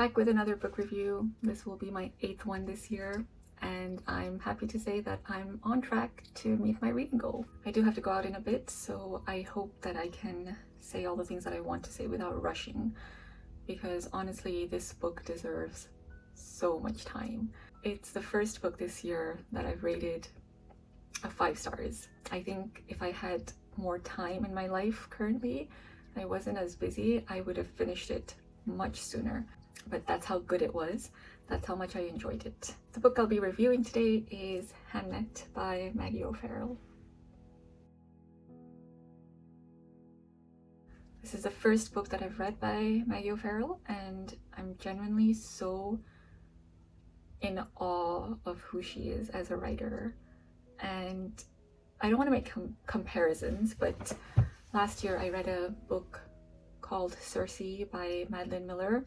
Back with another book review. This will be my 8th one this year, and I'm happy to say that I'm on track to meet my reading goal. I do have to go out in a bit, so I hope that I can say all the things that I want to say without rushing, because honestly, this book deserves so much time. It's the first book this year that I've rated a 5 stars. I think if I had more time in my life currently, I wasn't as busy, I would have finished it much sooner. But that's how good it was. That's how much I enjoyed it. The book I'll be reviewing today is Hamnet by Maggie O'Farrell. This is the first book that I've read by Maggie O'Farrell, and I'm genuinely so in awe of who she is as a writer. And I don't want to make comparisons, but last year I read a book called Circe by Madeline Miller,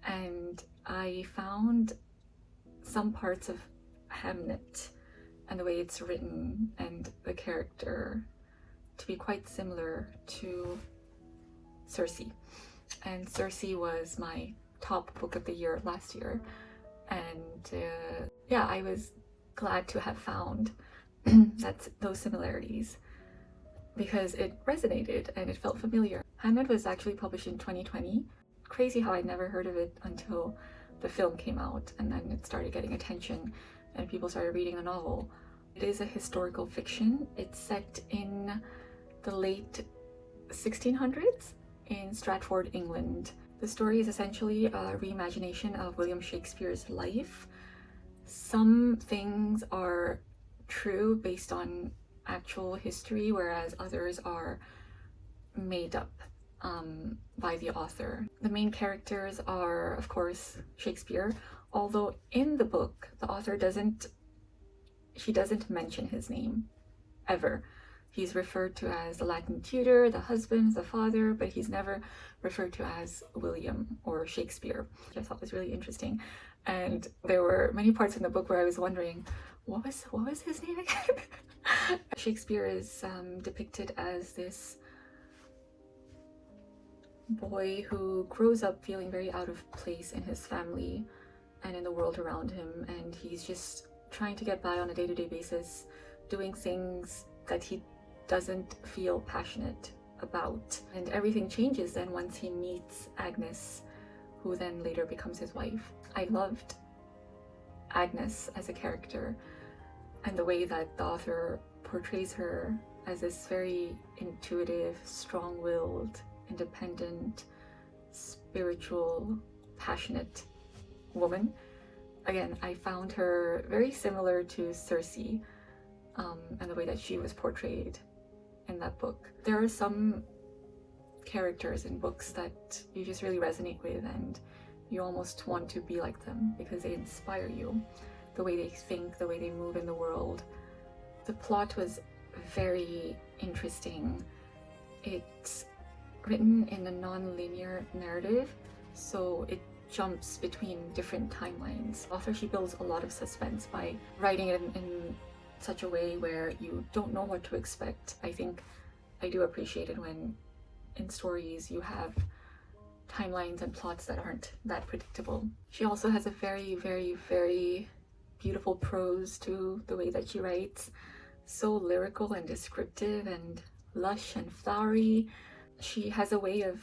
and I found some parts of Hamnet and the way it's written and the character to be quite similar to Circe. And Circe was my top book of the year last year, and yeah, I was glad to have found those similarities because it resonated and it felt familiar. Hamnet was actually published in 2020. Crazy how I'd never heard of it until the film came out, and then it started getting attention and people started reading the novel. It is a historical fiction. It's set in the late 1600s in Stratford, England. The story is essentially a reimagination of William Shakespeare's life. Some things are true based on actual history, whereas others are made up by the author. The main characters are, of course, Shakespeare, although in the book, the author doesn't mention his name, ever. He's referred to as the Latin tutor, the husband, the father, but he's never referred to as William or Shakespeare, which I thought was really interesting. And there were many parts in the book where I was wondering, what was his name again? Shakespeare is depicted as this boy who grows up feeling very out of place in his family and in the world around him, and he's just trying to get by on a day-to-day basis, doing things that he doesn't feel passionate about. And everything changes then once he meets Agnes, who then later becomes his wife. I loved Agnes as a character and the way that the author portrays her as this very intuitive, strong-willed, independent, spiritual, passionate woman. Again, I found her very similar to Circe, and the way that she was portrayed in that book. There are some characters in books that you just really resonate with, and you almost want to be like them because they inspire you. The way they think, the way they move in the world. The plot was very interesting. It's written in a non-linear narrative, so it jumps between different timelines. The author, she builds a lot of suspense by writing it in such a way where you don't know what to expect. I think I do appreciate it when in stories you have timelines and plots that aren't that predictable. She also has a very, very, very beautiful prose to the way that she writes. So lyrical and descriptive and lush and flowery. She has a way of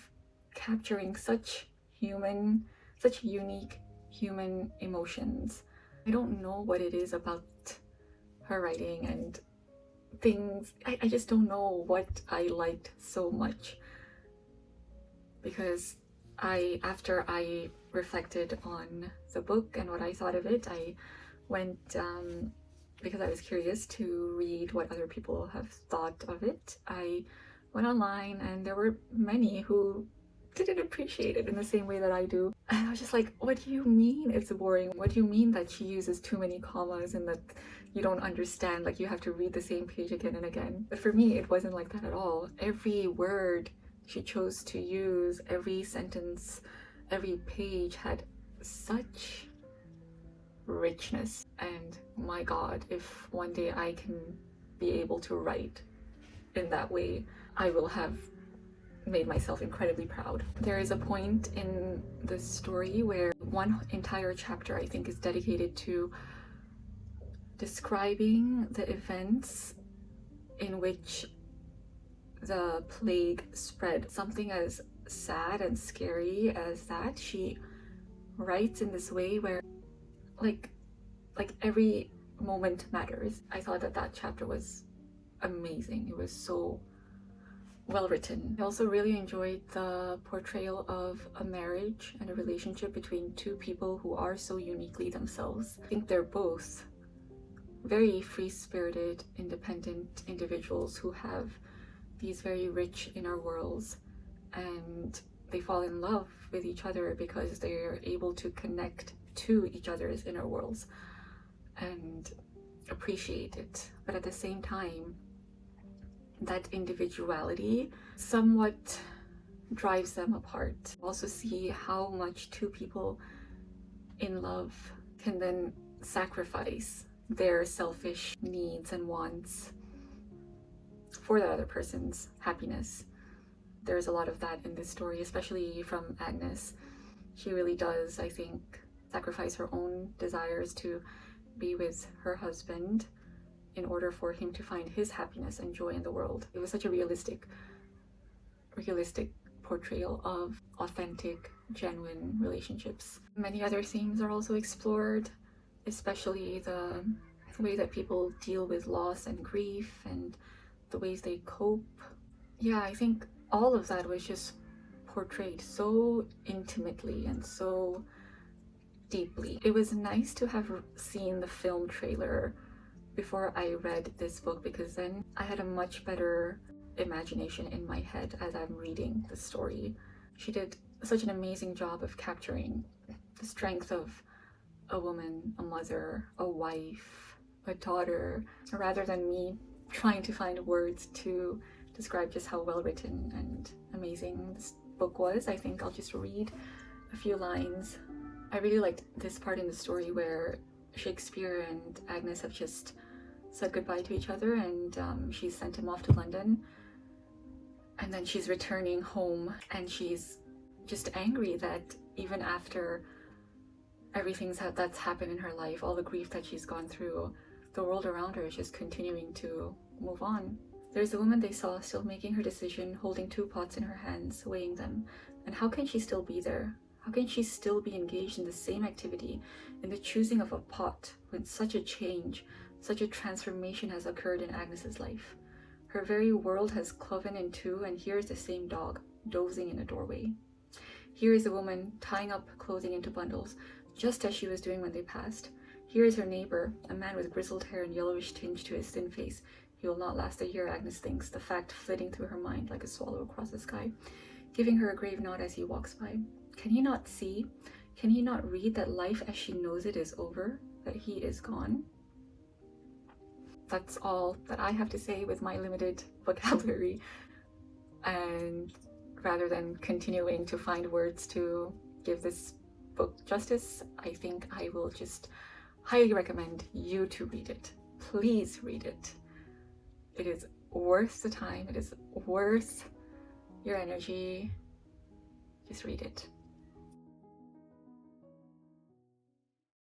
capturing such unique human emotions. I don't know what it is about her writing and things. I just don't know what I liked so much, because after I reflected on the book and what I thought of it, I went, because I was curious to read what other people have thought of it, I went online and there were many who didn't appreciate it in the same way that I do. And I was just like, what do you mean it's boring? What do you mean that she uses too many commas and that you don't understand, like you have to read the same page again and again? But for me, it wasn't like that at all. Every word she chose to use, every sentence, every page had such richness. And my God, if one day I can be able to write in that way, I will have made myself incredibly proud. There is a point in the story where one entire chapter, I think, is dedicated to describing the events in which the plague spread. Something as sad and scary as that, she writes in this way where like every moment matters. I thought that chapter was amazing. It was so well written. I also really enjoyed the portrayal of a marriage and a relationship between two people who are so uniquely themselves. I think they're both very free-spirited, independent individuals who have these very rich inner worlds, and they fall in love with each other because they're able to connect to each other's inner worlds and appreciate it. But at the same time, that individuality somewhat drives them apart. Also see how much two people in love can then sacrifice their selfish needs and wants for the other person's happiness. There's a lot of that in this story, especially from Agnes. She really does, I think, sacrifice her own desires to be with her husband in order for him to find his happiness and joy in the world. It was such a realistic portrayal of authentic, genuine relationships. Many other themes are also explored, especially the way that people deal with loss and grief and the ways they cope. Yeah, I think all of that was just portrayed so intimately and so deeply. It was nice to have seen the film trailer before I read this book, because then I had a much better imagination in my head as I'm reading the story. She did such an amazing job of capturing the strength of a woman, a mother, a wife, a daughter, rather than me trying to find words to describe just how well written and amazing this book was. I think I'll just read a few lines. I really liked this part in the story where Shakespeare and Agnes have just said goodbye to each other, and she's sent him off to London, and then she's returning home and she's just angry that even after everything that's happened in her life, all the grief that she's gone through, the world around her is just continuing to move on. There's a woman they saw still making her decision, holding 2 pots in her hands, weighing them. And how can she still be there? How can she still be engaged in the same activity, in the choosing of a pot, when such a change, such a transformation has occurred in Agnes's life? Her very world has cloven in two, and here is the same dog, dozing in a doorway. Here is a woman tying up clothing into bundles, just as she was doing when they passed. Here is her neighbor, a man with grizzled hair and yellowish tinge to his thin face. He will not last a year, Agnes thinks, the fact flitting through her mind like a swallow across the sky, giving her a grave nod as he walks by. Can he not see? Can he not read that life as she knows it is over, that he is gone? That's all that I have to say with my limited vocabulary, and rather than continuing to find words to give this book justice, I think I will just highly recommend you to read it. Please read it. It is worth the time. It is worth your energy. Just read it.